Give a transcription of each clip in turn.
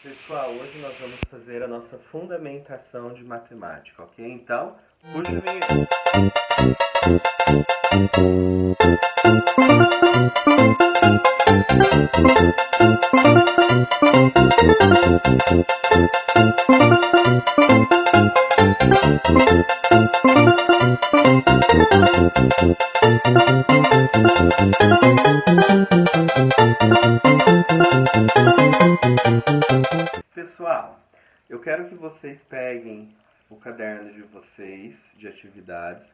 Pessoal, hoje nós vamos fazer a nossa fundamentação de matemática, ok? Então, puxa o vinheta. Pessoal, eu quero que vocês peguem o caderno de vocês, de atividades,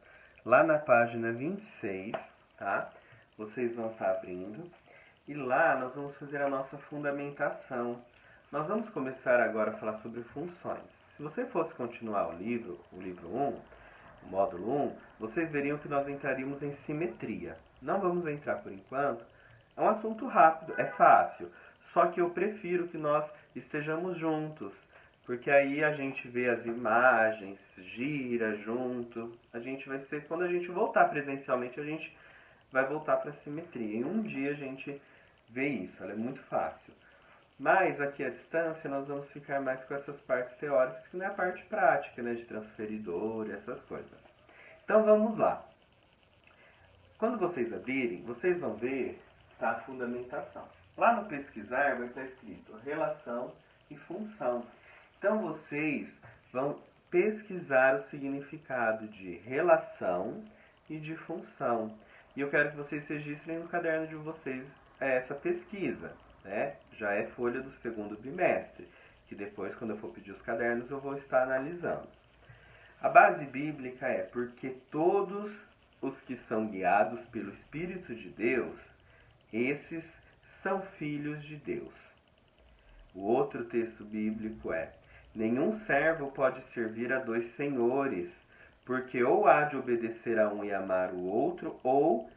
lá na página 26, tá? Vocês vão estar abrindo. E lá nós vamos fazer a nossa fundamentação. Nós vamos começar agora a falar sobre funções. Se você fosse continuar o livro 1, o módulo 1, vocês veriam que nós entraríamos em simetria. Não vamos entrar por enquanto. É um assunto rápido, é fácil. Só que eu prefiro que nós estejamos juntos, porque aí a gente vê as imagens, gira junto. A gente vai ser, quando a gente voltar presencialmente, a gente vai voltar para a simetria. Em um dia a gente vê isso, ela é muito fácil. Mas aqui à distância nós vamos ficar mais com essas partes teóricas, que não é a parte prática, né, de transferidor e essas coisas. Então vamos lá. Quando vocês abrirem, vocês vão ver a fundamentação. Lá no pesquisar vai estar escrito relação e função. Então vocês vão pesquisar o significado de relação e de função. E eu quero que vocês registrem no caderno de vocês essa pesquisa, né? Já é folha do segundo bimestre, que depois, quando eu for pedir os cadernos, eu vou estar analisando. A base bíblica é: porque todos os que são guiados pelo Espírito de Deus, esses são filhos de Deus. O outro texto bíblico é: nenhum servo pode servir a dois senhores, porque ou há de obedecer a um e amar o outro, ou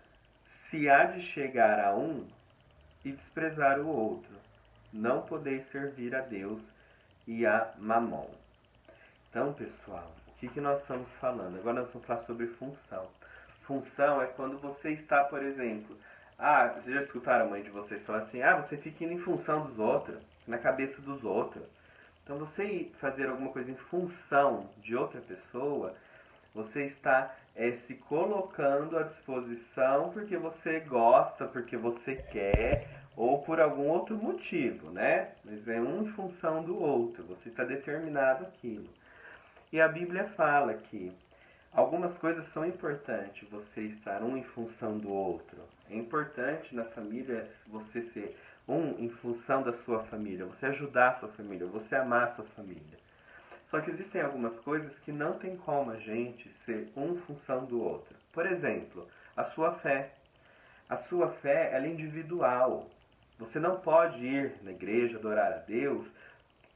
se há de chegar a um e desprezar o outro. Não podeis servir a Deus e a Mamon. Então, pessoal, o que nós estamos falando? Agora nós vamos falar sobre função. Função é quando você está, por exemplo, vocês já escutaram a mãe de vocês falar assim: você fica indo em função dos outros, na cabeça dos outros. Então, você fazer alguma coisa em função de outra pessoa, você está se colocando à disposição porque você gosta, porque você quer, ou por algum outro motivo, né? Mas é um em função do outro, você está determinado aquilo. E a Bíblia fala que algumas coisas são importantes, você estar um em função do outro. É importante na família você ser um em função da sua família, você ajudar a sua família, você amar a sua família. Só que existem algumas coisas que não tem como a gente ser um em função do outro. Por exemplo, a sua fé. A sua fé ela é individual. Você não pode ir na igreja adorar a Deus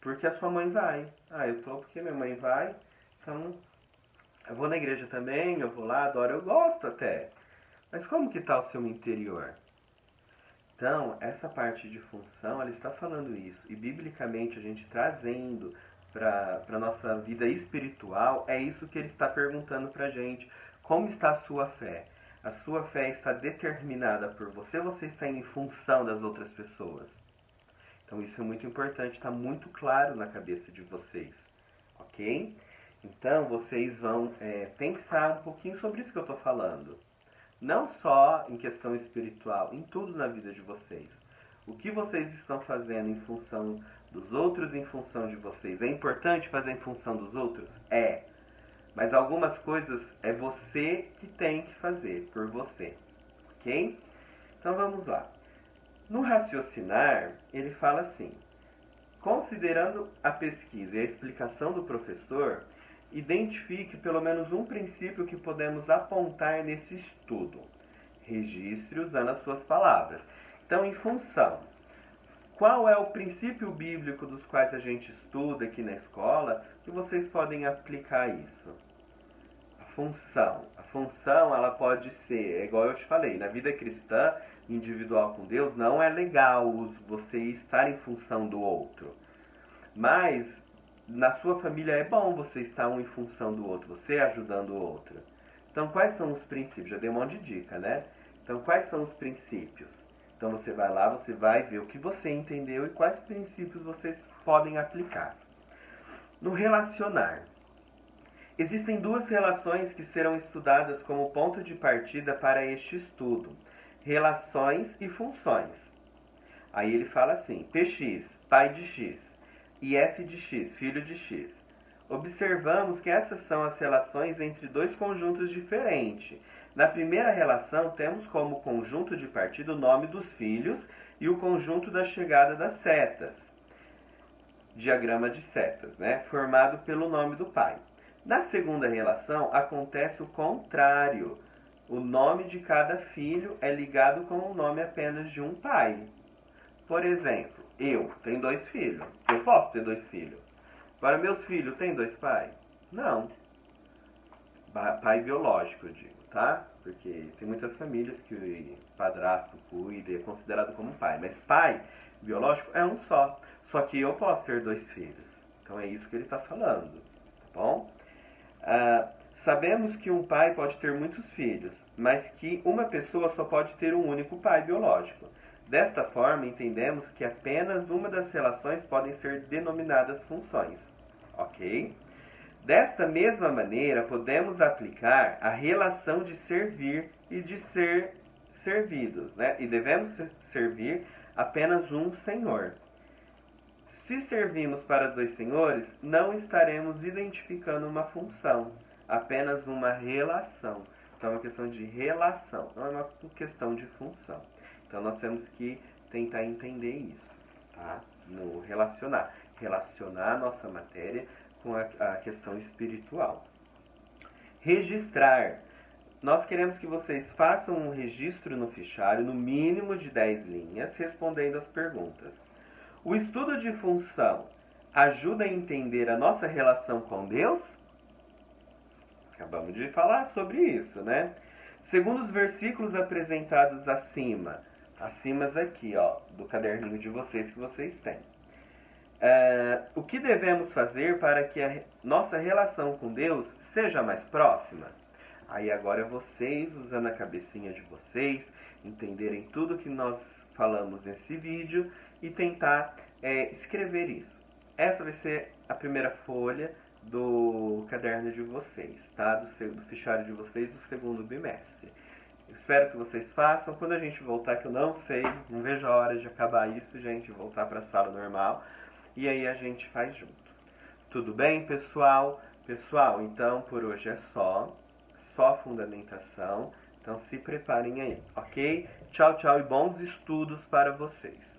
porque a sua mãe vai. Eu estou porque minha mãe vai, então eu vou na igreja também, eu vou lá, adoro, eu gosto até. Mas como que está o seu interior? Então, essa parte de função, ela está falando isso. E biblicamente, a gente trazendo para a nossa vida espiritual, é isso que ele está perguntando para a gente. Como está a sua fé? A sua fé está determinada por você ou você está em função das outras pessoas? Então, isso é muito importante, está muito claro na cabeça de vocês. Ok? Então, vocês vão pensar um pouquinho sobre isso que eu estou falando. Não só em questão espiritual, em tudo na vida de vocês. O que vocês estão fazendo em função dos outros, em função de vocês. É importante fazer em função dos outros? É. Mas algumas coisas é você que tem que fazer por você. Ok? Então vamos lá. No raciocinar, ele fala assim: considerando a pesquisa e a explicação do professor, identifique pelo menos um princípio que podemos apontar nesse estudo. Registre usando as suas palavras. Então, em função, qual é o princípio bíblico dos quais a gente estuda aqui na escola que vocês podem aplicar isso? A função. A função, ela pode ser, igual eu te falei, na vida cristã, individual com Deus, não é legal você estar em função do outro. Mas na sua família é bom você estar um em função do outro, você ajudando o outro. Então, quais são os princípios? Já dei um monte de dica, né? Então, quais são os princípios? Então você vai lá, você vai ver o que você entendeu e quais princípios vocês podem aplicar. No relacionar. Existem duas relações que serão estudadas como ponto de partida para este estudo: relações e funções. Aí ele fala assim: Px, pai de x, e f de x, filho de x. Observamos que essas são as relações entre dois conjuntos diferentes. Na primeira relação, temos como conjunto de partida o nome dos filhos e o conjunto da chegada das setas. Diagrama de setas, né? Formado pelo nome do pai. Na segunda relação, acontece o contrário. O nome de cada filho é ligado com o nome apenas de um pai. Por exemplo, eu tenho 2 filhos. Eu posso ter 2 filhos. Agora, meus filhos têm 2 pais? Não. Pai biológico, eu digo, tá? Porque tem muitas famílias que o padrasto cuida e é considerado como pai. Mas pai biológico é um só. Só que eu posso ter 2 filhos. Então é isso que ele está falando, tá bom? Sabemos que um pai pode ter muitos filhos, mas que uma pessoa só pode ter um único pai biológico. Desta forma, entendemos que apenas uma das relações podem ser denominadas funções. Ok? Desta mesma maneira, podemos aplicar a relação de servir e de ser servidos, né? E devemos servir apenas um Senhor. Se servimos para 2 senhores, não estaremos identificando uma função, apenas uma relação. Então é uma questão de relação, não é uma questão de função. Então nós temos que tentar entender isso, tá? No relacionar. Relacionar a nossa matéria com a questão espiritual. Registrar. Nós queremos que vocês façam um registro no fichário, no mínimo de 10 linhas, respondendo as perguntas. O estudo de função ajuda a entender a nossa relação com Deus? Acabamos de falar sobre isso, né? Segundo os versículos apresentados acima aqui, ó, do caderninho de vocês que vocês têm. O que devemos fazer para que a nossa relação com Deus seja mais próxima? Aí agora vocês, usando a cabecinha de vocês, entenderem tudo que nós falamos nesse vídeo e tentar escrever isso. Essa vai ser a primeira folha do caderno de vocês, tá? Do fichário de vocês do segundo bimestre. Espero que vocês façam. Quando a gente voltar, que eu não sei, não vejo a hora de acabar isso, gente, voltar para a sala normal. E aí a gente faz junto. Tudo bem, pessoal? Pessoal, então por hoje é só fundamentação. Então se preparem aí, ok? Tchau, tchau e bons estudos para vocês.